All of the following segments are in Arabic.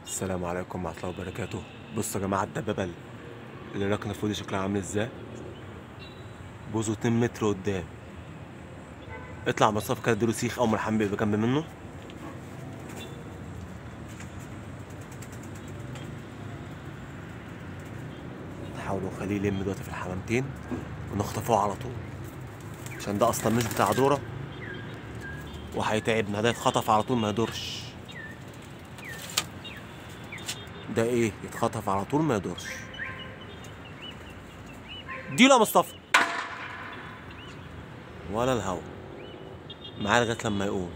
السلام عليكم ورحمة الله وبركاته. بصوا يا جماعة الدبابة اللي راكنة فوق دي شكلها عامل ازاي؟ بوزه 2 متر قدام. اطلع مصطفى كده اديله سيخ أول ما الحمام بيبقى جنب منه. نحاول نخليه يلم دلوقتي في الحمامتين ونخطفوه على طول، عشان ده أصلا مش بتاع دورة وهيتعبنا. ده يتخطف على طول ما يدورش. ده ايه؟ يتخطف على طول ما يدورش. اديله يا مصطفى. ولا الهوا معاه لغاية لما يقوم.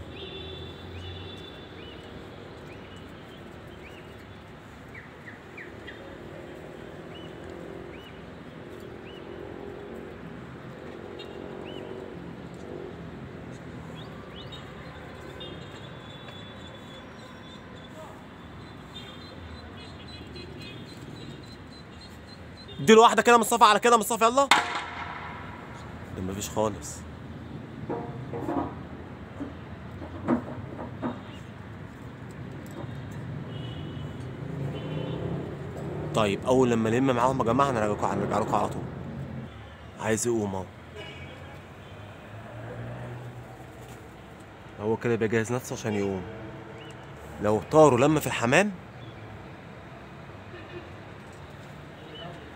اديله واحدة كده مصطفى، على كده مصطفى، يلا. ده مفيش خالص. طيب اول لما نلم معاهم يا جماعه هنرجع لكم على طول. عايز يقوم اهو. هو كده بيجهز نفسه عشان يقوم. لو طاروا لما في الحمام.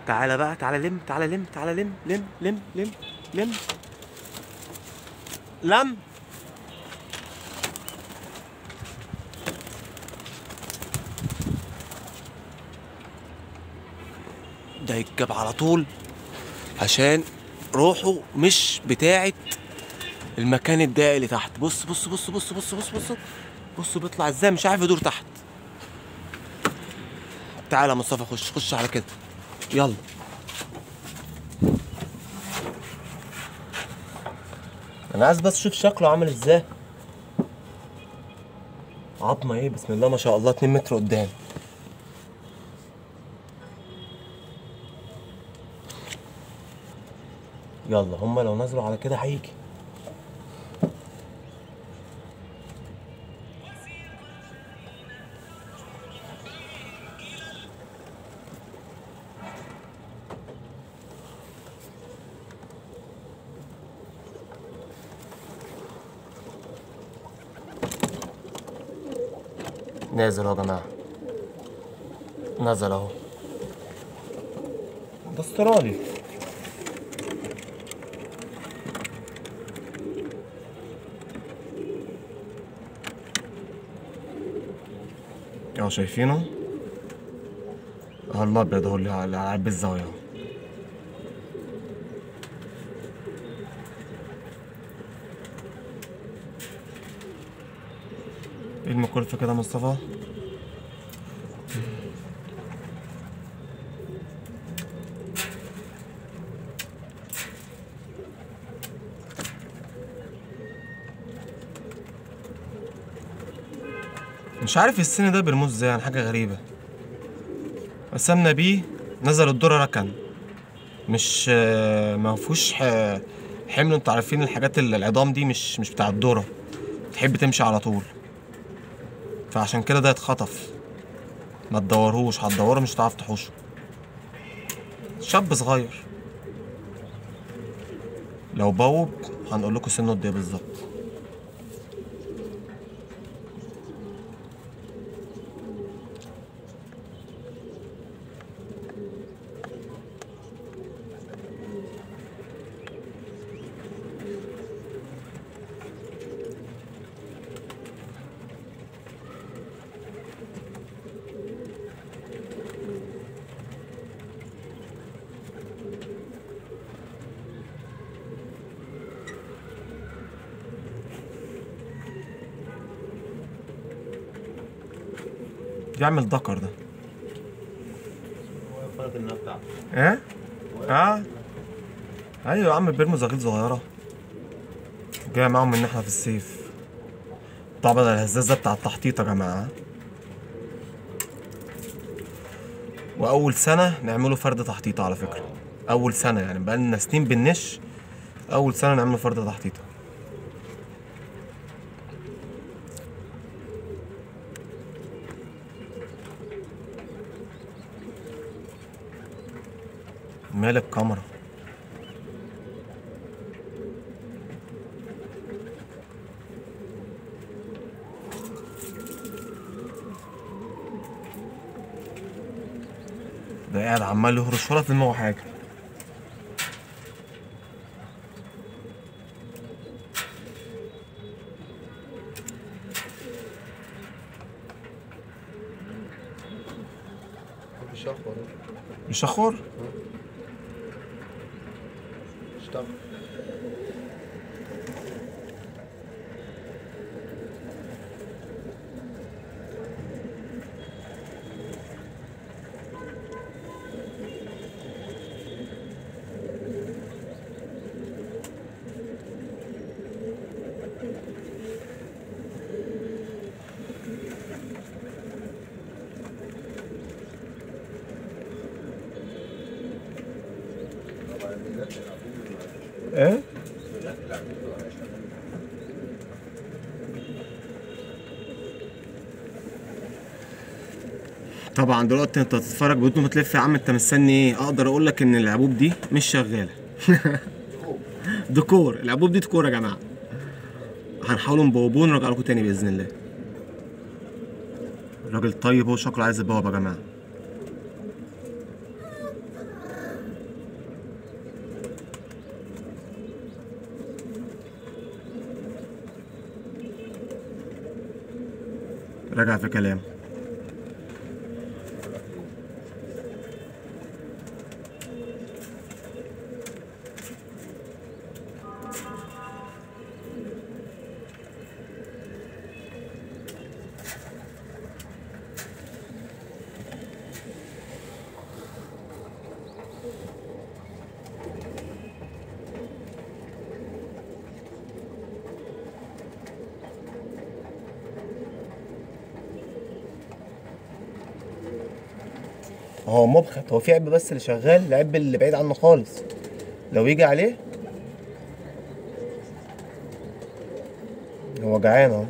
تعالى بقى، تعالى لم، تعالى لم، تعالى لم لم لم لم لم لم. ده يتجاب على طول عشان روحه مش بتاعت المكان الضيق اللي تحت. بص بص بص بص بص بص بص بص بيطلع ازاي، مش عارف يدور تحت. تعالى يا مصطفى، خش خش على كده، يلا. انا عايز بس اشوف شكله عامل ازاي. عظمه ايه، بسم الله ما شاء الله، 2 متر قدام. يلا هما لو نزلوا على كده هيجي. نازل اهو يا جماعه، نزل اهو. ده استرالي. اهو شايفينه؟ اهو الابيض اهو اللي قاعد بالزاويه اهو. ايه المكلفة كده يا مصطفى؟ مش عارف السن ده بيرموز ازاي، يعني حاجة غريبة. قسمنا بيه، نزل الدورة ركن. مش ما فيهوش حمل. انتوا عارفين الحاجات العظام دي مش بتاع الدورة، تحب تمشي على طول، فعشان كده ده يتخطف. ما تدورهوش، هتدوره مش هتعرف تحوشه. شاب صغير. لو بوب هنقول لكم سنه قد ايه بالظبط. يعمل ذكر ده. هو فرق النار بتاعته. ايه؟ اه ايوه يا عم، بيرموا زغيل صغيرة. جاي معاهم ان احنا في الصيف. طبعا الهزاز ده بتاع التحطيط يا جماعة. واول سنة نعمله فرد تحطيط على فكرة. اول سنة يعني بقالنا سنين بنش. اول سنة نعمله فرد تحطيط. مال الكاميرا؟ ده قاعد عمال يهرش ولا في دماغه حاجة. بيشخر؟ اشتغل. ايه؟ طبعا دلوقتي انت هتتفرج بدون ما تلف. يا عم انت مستني ايه؟ اقدر اقول لك ان العبوب دي مش شغاله. ديكور. العبوب دي ديكور يا جماعه. هنحاول نبوبوه ونرجع لكم تاني باذن الله. الراجل طيب، هو شكله عايز يبوظ يا جماعه. رجع في كلام. هو مبخت. هو في عيب بس اللي شغال، العيب اللي بعيد عنه خالص لو يجي عليه. هو جعان اهو.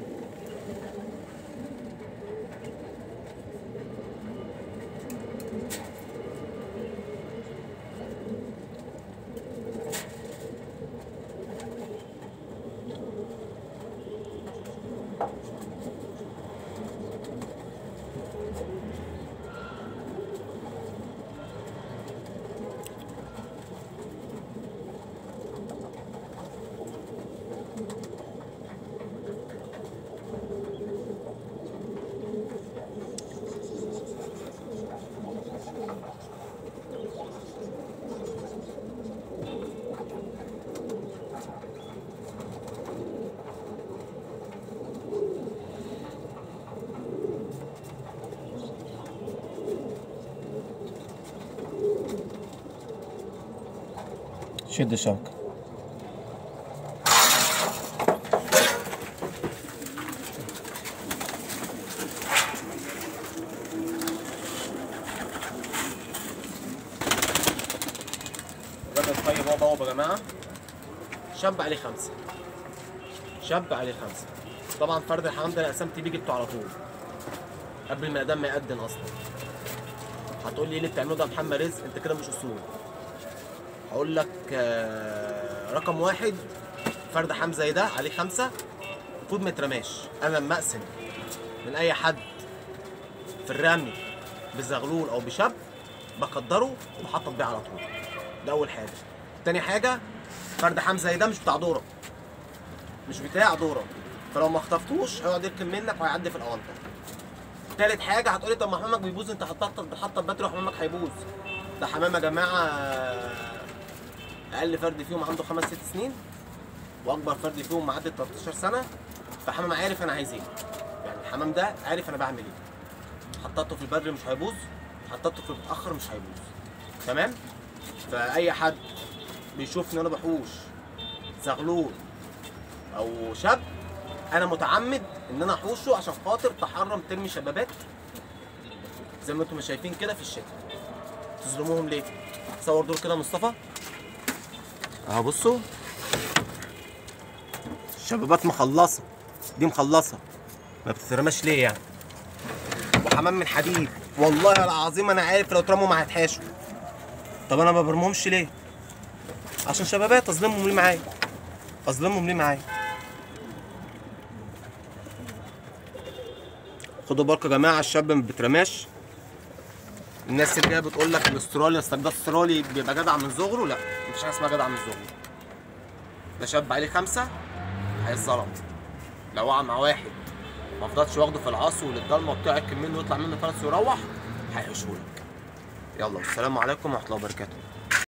شد الشبكة. الراجل طيب اهو بواب يا جماعة. شاب عليه 5. شاب عليه 5. طبعا فرد الحمام ده انا قسمت بيه جبته على طول قبل ما الادم ما يقدم اصلا. هتقول لي ايه اللي بتعمله ده يا محمد رزق؟ انت كده مش اصول. هقول لك رقم 1 فرد حمام زي ده عليه 5 المفروض ما يترماش. انا لما اقسم من اي حد في الرمي بزغلول او بشاب بقدره وبحطط بيه على طول. ده اول حاجه. تاني حاجه فرد حمام زي ده مش بتاع دوره، مش بتاع دوره، فلو ما خطفتوش هيقعد يركن منك وهيعدي في الاونطه. تالت حاجه هتقولي طب ما حمامك بيبوظ، انت بتحطط باتري وحمامك هيبوظ. ده حمام يا جماعه اقل فرد فيهم عنده 5 6 سنين واكبر فرد فيهم معدي 13 سنه. فحمام عارف انا عايز ايه، يعني الحمام ده عارف انا بعمل ايه. حطيته في البدري مش هيبوظ، حطيته في المتاخر مش هيبوظ. تمام. فاي حد بيشوفني انا بحوش زغلول او شاب انا متعمد ان انا احوشه عشان خاطر تحرم ترمي شبابات زي ما انتم شايفين كده في الشتاء. تظلموهم ليه؟ صور دول كده مصطفى اهو. بصوا الشبابات مخلصه، دي مخلصه ما بتترماش ليه يعني. وحمام من حديد والله العظيم انا عارف لو اترموا ما هيتحاشوا. طب انا ما برمهمش ليه؟ عشان شبابات، اظلمهم ليه معايا؟ اظلمهم ليه معايا؟ خدوا بالكم يا جماعه، الشاب ما بيترماش. الناس اللي جايه بتقول لك الاسترالي اصلك ده استرالي بيبقى جدع من صغره، لا مفيش حاجه اسمها جدع من صغره. ده شاب عليه 5 هيتظلم. لو وقع مع واحد ما فضلش واخده في العصر وللضلمه وبتاع منه ويطلع منه فلس ويروح، هيحشهولك. يلا والسلام عليكم ورحمه الله وبركاته.